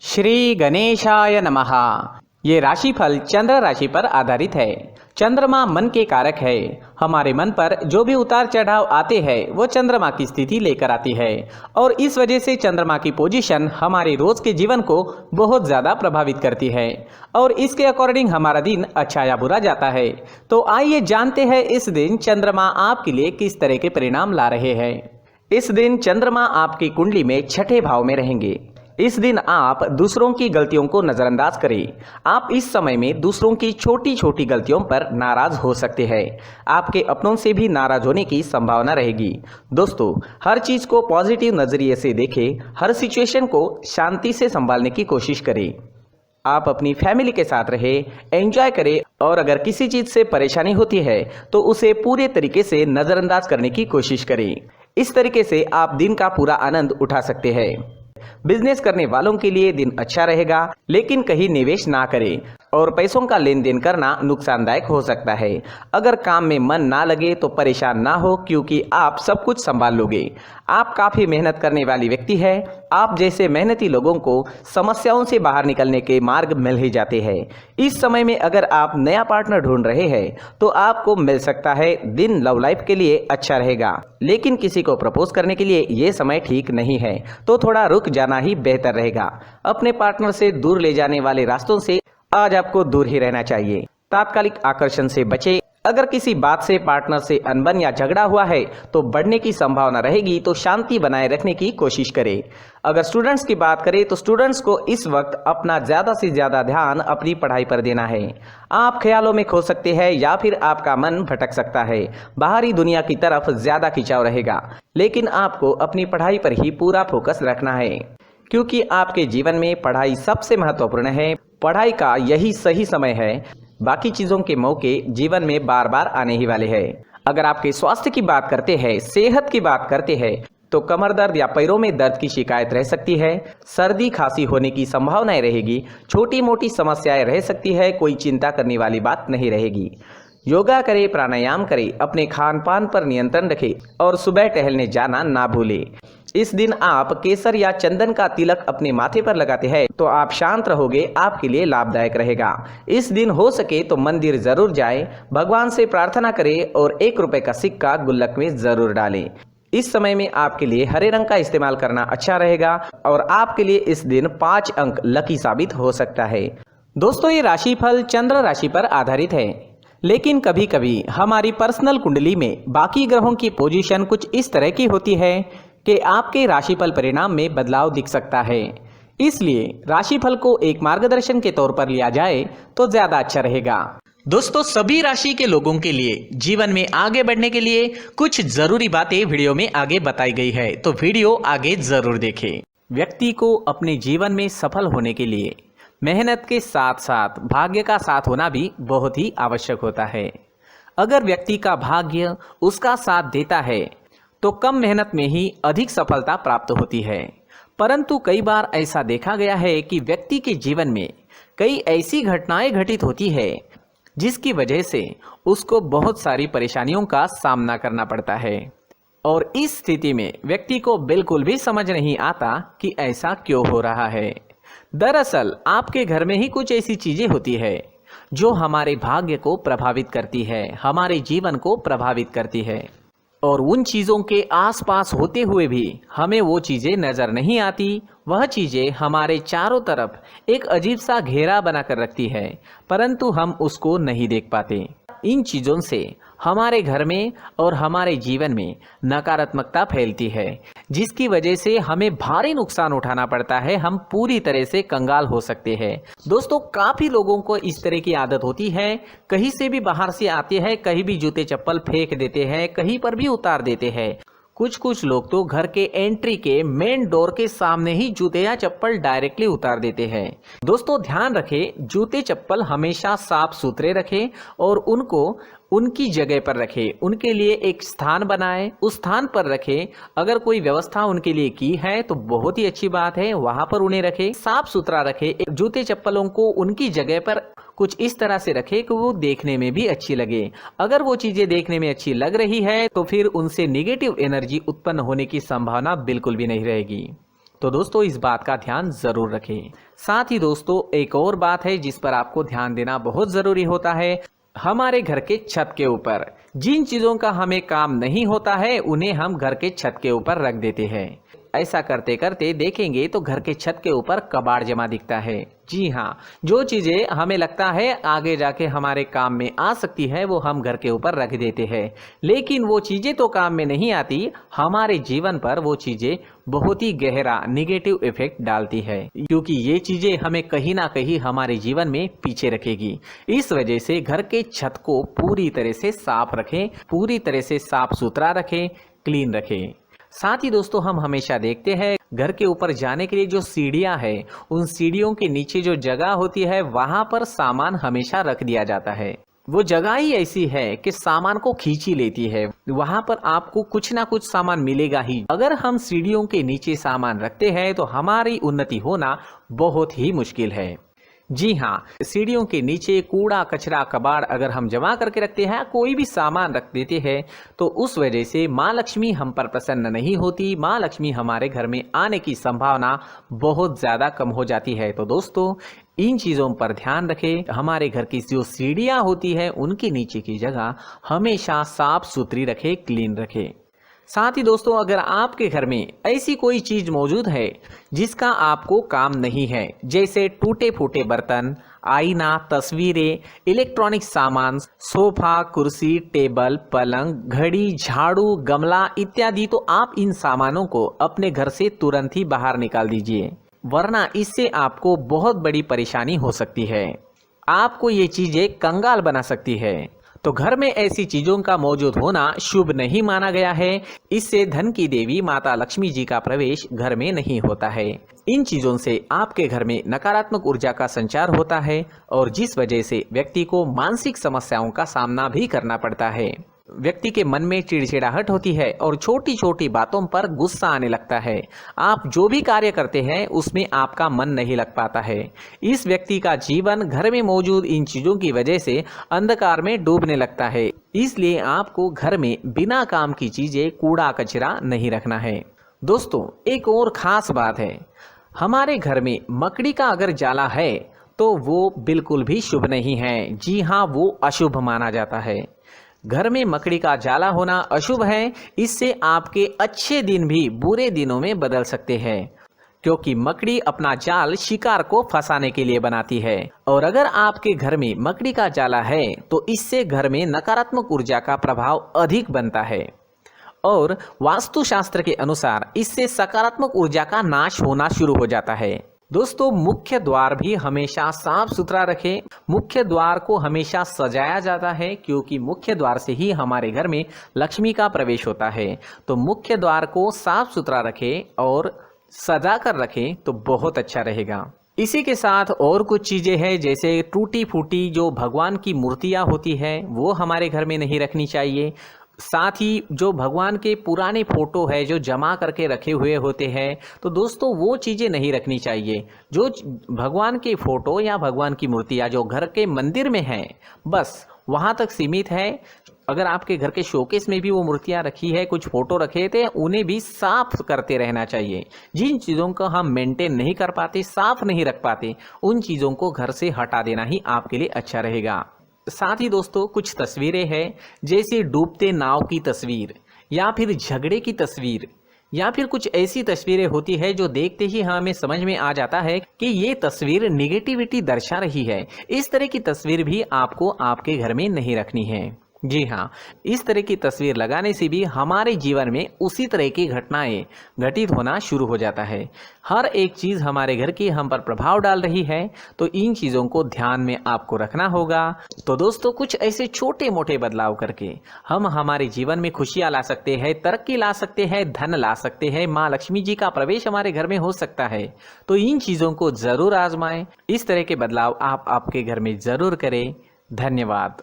श्री गणेशाय नमः। ये राशिफल चंद्र राशि पर आधारित है। चंद्रमा मन के कारक है। हमारे मन पर जो भी उतार चढ़ाव आते हैं वो चंद्रमा की स्थिति लेकर आती है और इस वजह से चंद्रमा की पोजीशन हमारे रोज के जीवन को बहुत ज़्यादा प्रभावित करती है और इसके अकॉर्डिंग हमारा दिन अच्छा या बुरा जाता है। तो आइए जानते हैं इस दिन चंद्रमा आपके लिए किस तरह के परिणाम ला रहे हैं। इस दिन चंद्रमा आपकी कुंडली में छठे भाव में रहेंगे। इस दिन आप दूसरों की गलतियों को नज़रअंदाज करें। आप इस समय में दूसरों की छोटी छोटी गलतियों पर नाराज हो सकते हैं। आपके अपनों से भी नाराज होने की संभावना रहेगी। दोस्तों, हर चीज़ को पॉजिटिव नज़रिए से देखें। हर सिचुएशन को शांति से संभालने की कोशिश करें। आप अपनी फैमिली के साथ रहें, एंजॉय करें और अगर किसी चीज़ से परेशानी होती है तो उसे पूरे तरीके से नज़रअंदाज करने की कोशिश करें। इस तरीके से आप दिन का पूरा आनंद उठा सकते हैं। बिजनेस करने वालों के लिए दिन अच्छा रहेगा, लेकिन कहीं निवेश ना करें और पैसों का लेन देन करना नुकसानदायक हो सकता है। अगर काम में मन ना लगे तो परेशान ना हो, क्योंकि आप सब कुछ संभाल लोगे। आप काफ़ी मेहनत करने वाली व्यक्ति है। आप जैसे मेहनती लोगों को समस्याओं से बाहर निकलने के मार्ग मिल ही जाते हैं। इस समय में अगर आप नया पार्टनर ढूंढ रहे हैं तो आपको मिल सकता है। दिन लव लाइफ के लिए अच्छा रहेगा, लेकिन किसी को प्रपोज करने के लिए ये समय ठीक नहीं है, तो थोड़ा रुक जाना ही बेहतर रहेगा। अपने पार्टनर से दूर ले जाने वाले रास्तों से आज आपको दूर ही रहना चाहिए। तात्कालिक आकर्षण से बचें। अगर किसी बात से पार्टनर से अनबन या झगड़ा हुआ है तो बढ़ने की संभावना रहेगी, तो शांति बनाए रखने की कोशिश करें। अगर स्टूडेंट्स की बात करें तो स्टूडेंट्स को इस वक्त अपना ज़्यादा से ज़्यादा ध्यान अपनी पढ़ाई पर देना है। आप ख्यालों में खो सकते हैं या फिर आपका मन भटक सकता है। बाहरी दुनिया की तरफ ज़्यादा खिंचाव रहेगा, लेकिन आपको अपनी पढ़ाई पर ही पूरा फोकस रखना है, क्योंकि आपके जीवन में पढ़ाई सबसे महत्वपूर्ण है। पढ़ाई का यही सही समय है। बाकी चीज़ों के मौके जीवन में बार बार आने ही वाले हैं। अगर आपके स्वास्थ्य की बात करते हैं, सेहत की बात करते हैं, तो कमर दर्द या पैरों में दर्द की शिकायत रह सकती है। सर्दी खांसी होने की संभावनाएं रहेगी। छोटी मोटी समस्याएं रह सकती है। कोई चिंता करने वाली बात नहीं रहेगी। योगा करें, प्राणायाम करें, अपने खान पान पर नियंत्रण रखें और सुबह टहलने जाना ना भूलें। इस दिन आप केसर या चंदन का तिलक अपने माथे पर लगाते हैं तो आप शांत रहोगे, आपके लिए लाभदायक रहेगा। इस दिन हो सके तो मंदिर जरूर जाएं, भगवान से प्रार्थना करें और 1 रुपए का सिक्का गुल्लक में जरूर डालें। इस समय में आपके लिए हरे रंग का इस्तेमाल करना अच्छा रहेगा और आपके लिए इस दिन 5 अंक लकी साबित हो सकता है। दोस्तों, ये राशिफल चंद्र राशि पर आधारित है, लेकिन कभी कभी हमारी पर्सनल कुंडली में बाकी ग्रहों की पोजीशन कुछ इस तरह की होती है कि आपके राशिफल परिणाम में बदलाव दिख सकता है। इसलिए राशिफल को एक मार्गदर्शन के तौर पर लिया जाए तो ज्यादा अच्छा रहेगा। दोस्तों, सभी राशि के लोगों के लिए जीवन में आगे बढ़ने के लिए कुछ जरूरी बातें वीडियो में आगे बताई गई है, तो वीडियो आगे जरूर देखें। व्यक्ति को अपने जीवन में सफल होने के लिए मेहनत के साथ साथ भाग्य का साथ होना भी बहुत ही आवश्यक होता है। अगर व्यक्ति का भाग्य उसका साथ देता है तो कम मेहनत में ही अधिक सफलता प्राप्त होती है। परंतु कई बार ऐसा देखा गया है कि व्यक्ति के जीवन में कई ऐसी घटनाएं घटित होती है जिसकी वजह से उसको बहुत सारी परेशानियों का सामना करना पड़ता है और इस स्थिति में व्यक्ति को बिल्कुल भी समझ नहीं आता कि ऐसा क्यों हो रहा है। दरअसल आपके घर में ही कुछ ऐसी चीजें होती है जो हमारे भाग्य को प्रभावित करती है, हमारे जीवन को प्रभावित करती है और उन चीज़ों के आसपास होते हुए भी हमें वो चीज़ें नज़र नहीं आती। वह चीज़ें हमारे चारों तरफ एक अजीब सा घेरा बनाकर रखती है, परंतु हम उसको नहीं देख पाते। इन चीज़ों से हमारे घर में और हमारे जीवन में नकारात्मकता फैलती है, जिसकी वजह से हमें भारी नुकसान उठाना पड़ता है। हम पूरी तरह से कंगाल हो सकते हैं। दोस्तों, काफ़ी लोगों को इस तरह की आदत होती है। कहीं से भी बाहर से आते हैं, कहीं भी जूते चप्पल फेंक देते हैं, कहीं पर भी उतार देते हैं। कुछ लोग तो घर के एंट्री के मेन डोर के सामने ही जूते या चप्पल डायरेक्टली उतार देते हैं। दोस्तों, ध्यान रखें, जूते चप्पल हमेशा साफ सुथरे रखें और उनको उनकी जगह पर रखें। उनके लिए एक स्थान बनाएं, उस स्थान पर रखें। अगर कोई व्यवस्था उनके लिए की है तो बहुत ही अच्छी बात है, वहां पर उन्हें रखें, साफ सुथरा रखें। जूते चप्पलों को उनकी जगह पर कुछ इस तरह से रखें कि वो देखने में भी अच्छी लगे। अगर वो चीजें देखने में अच्छी लग रही है तो फिर उनसे नेगेटिव एनर्जी उत्पन्न होने की संभावना बिल्कुल भी नहीं रहेगी। तो दोस्तों इस बात का ध्यान जरूर रखें। साथ ही दोस्तों एक और बात है जिस पर आपको ध्यान देना बहुत जरूरी होता है, हमारे घर के छत के ऊपर जिन चीजों का हमें काम नहीं होता है उन्हें हम घर के छत के ऊपर रख देते हैं। ऐसा करते करते देखेंगे तो घर के छत के ऊपर कबाड़ जमा दिखता है। जी हाँ, जो चीजें हमें लगता है आगे जाके हमारे काम में आ सकती है वो हम घर के ऊपर रख देते हैं, लेकिन वो चीजें तो काम में नहीं आती, हमारे जीवन पर वो चीजें बहुत ही गहरा निगेटिव इफेक्ट डालती है, क्योंकि ये चीजें हमें कहीं ना कहीं हमारे जीवन में पीछे रखेगी। इस वजह से घर के छत को पूरी तरह से साफ रखें, पूरी तरह से साफ सुथरा रखें, क्लीन रखें। साथ ही दोस्तों हम हमेशा देखते हैं घर के ऊपर जाने के लिए जो सीढ़ियां है, उन सीढ़ियों के नीचे जो जगह होती है वहां पर सामान हमेशा रख दिया जाता है। वो जगह ही ऐसी है कि सामान को खींच ही लेती है, वहां पर आपको कुछ ना कुछ सामान मिलेगा ही। अगर हम सीढ़ियों के नीचे सामान रखते हैं तो हमारी उन्नति होना बहुत ही मुश्किल है। जी हाँ, सीढ़ियों के नीचे कूड़ा कचरा कबाड़ अगर हम जमा करके रखते हैं, कोई भी सामान रख देते हैं, तो उस वजह से माँ लक्ष्मी हम पर प्रसन्न नहीं होती, माँ लक्ष्मी हमारे घर में आने की संभावना बहुत ज़्यादा कम हो जाती है। तो दोस्तों इन चीज़ों पर ध्यान रखें, हमारे घर की जो सीढ़ियाँ होती है उनके नीचे की जगह हमेशा साफ सुथरी रखें, क्लीन रखें। साथ ही दोस्तों अगर आपके घर में ऐसी कोई चीज मौजूद है जिसका आपको काम नहीं है, जैसे टूटे फूटे बर्तन, आईना, तस्वीरें, इलेक्ट्रॉनिक सामान, सोफा, कुर्सी, टेबल, पलंग, घड़ी, झाड़ू, गमला इत्यादि, तो आप इन सामानों को अपने घर से तुरंत ही बाहर निकाल दीजिए, वरना इससे आपको बहुत बड़ी परेशानी हो सकती है। आपको ये चीजें कंगाल बना सकती है। तो घर में ऐसी चीजों का मौजूद होना शुभ नहीं माना गया है। इससे धन की देवी माता लक्ष्मी जी का प्रवेश घर में नहीं होता है। इन चीजों से आपके घर में नकारात्मक ऊर्जा का संचार होता है और जिस वजह से व्यक्ति को मानसिक समस्याओं का सामना भी करना पड़ता है। व्यक्ति के मन में चिड़चिड़ाहट होती है और छोटी छोटी बातों पर गुस्सा आने लगता है। आप जो भी कार्य करते हैं उसमें आपका मन नहीं लग पाता है। इस व्यक्ति का जीवन घर में मौजूद इन चीजों की वजह से अंधकार में डूबने लगता है। इसलिए आपको घर में बिना काम की चीजें, कूड़ा कचरा नहीं रखना है। दोस्तों एक और खास बात है, हमारे घर में मकड़ी का अगर जाला है तो वो बिल्कुल भी शुभ नहीं है। जी हाँ, वो अशुभ माना जाता है। घर में मकड़ी का जाला होना अशुभ है। इससे आपके अच्छे दिन भी बुरे दिनों में बदल सकते हैं, क्योंकि मकड़ी अपना जाल शिकार को फंसाने के लिए बनाती है। और अगर आपके घर में मकड़ी का जाला है तो इससे घर में नकारात्मक ऊर्जा का प्रभाव अधिक बनता है और वास्तुशास्त्र के अनुसार इससे सकारात्मक ऊर्जा का नाश होना शुरू हो जाता है। दोस्तों मुख्य द्वार भी हमेशा साफ सुथरा रखें। मुख्य द्वार को हमेशा सजाया जाता है, क्योंकि मुख्य द्वार से ही हमारे घर में लक्ष्मी का प्रवेश होता है। तो मुख्य द्वार को साफ सुथरा रखें और सजा कर रखें तो बहुत अच्छा रहेगा। इसी के साथ और कुछ चीजें हैं, जैसे टूटी फूटी जो भगवान की मूर्तियां होती है वो हमारे घर में नहीं रखनी चाहिए। साथ ही जो भगवान के पुराने फोटो है जो जमा करके रखे हुए होते हैं, तो दोस्तों वो चीज़ें नहीं रखनी चाहिए। जो भगवान के फोटो या भगवान की मूर्तियाँ जो घर के मंदिर में हैं बस वहाँ तक सीमित है। अगर आपके घर के शोकेस में भी वो मूर्तियाँ रखी है, कुछ फोटो रखे थे, उन्हें भी साफ करते रहना चाहिए। जिन चीज़ों को हम मेंटेन नहीं कर पाते, साफ नहीं रख पाते, उन चीज़ों को घर से हटा देना ही आपके लिए अच्छा रहेगा। साथ ही दोस्तों कुछ तस्वीरें हैं, जैसे डूबते नाव की तस्वीर या फिर झगड़े की तस्वीर या फिर कुछ ऐसी तस्वीरें होती है जो देखते ही हमें समझ में आ जाता है कि ये तस्वीर निगेटिविटी दर्शा रही है। इस तरह की तस्वीर भी आपको आपके घर में नहीं रखनी है। जी हाँ, इस तरह की तस्वीर लगाने से भी हमारे जीवन में उसी तरह की घटनाएं घटित होना शुरू हो जाता है। हर एक चीज़ हमारे घर की हम पर प्रभाव डाल रही है, तो इन चीज़ों को ध्यान में आपको रखना होगा। तो दोस्तों कुछ ऐसे छोटे मोटे बदलाव करके हम हमारे जीवन में खुशियाँ ला सकते हैं, तरक्की ला सकते हैं, धन ला सकते हैं, माँ लक्ष्मी जी का प्रवेश हमारे घर में हो सकता है। तो इन चीज़ों को ज़रूर आजमाएं। इस तरह के बदलाव आप आपके घर में ज़रूर करें। धन्यवाद।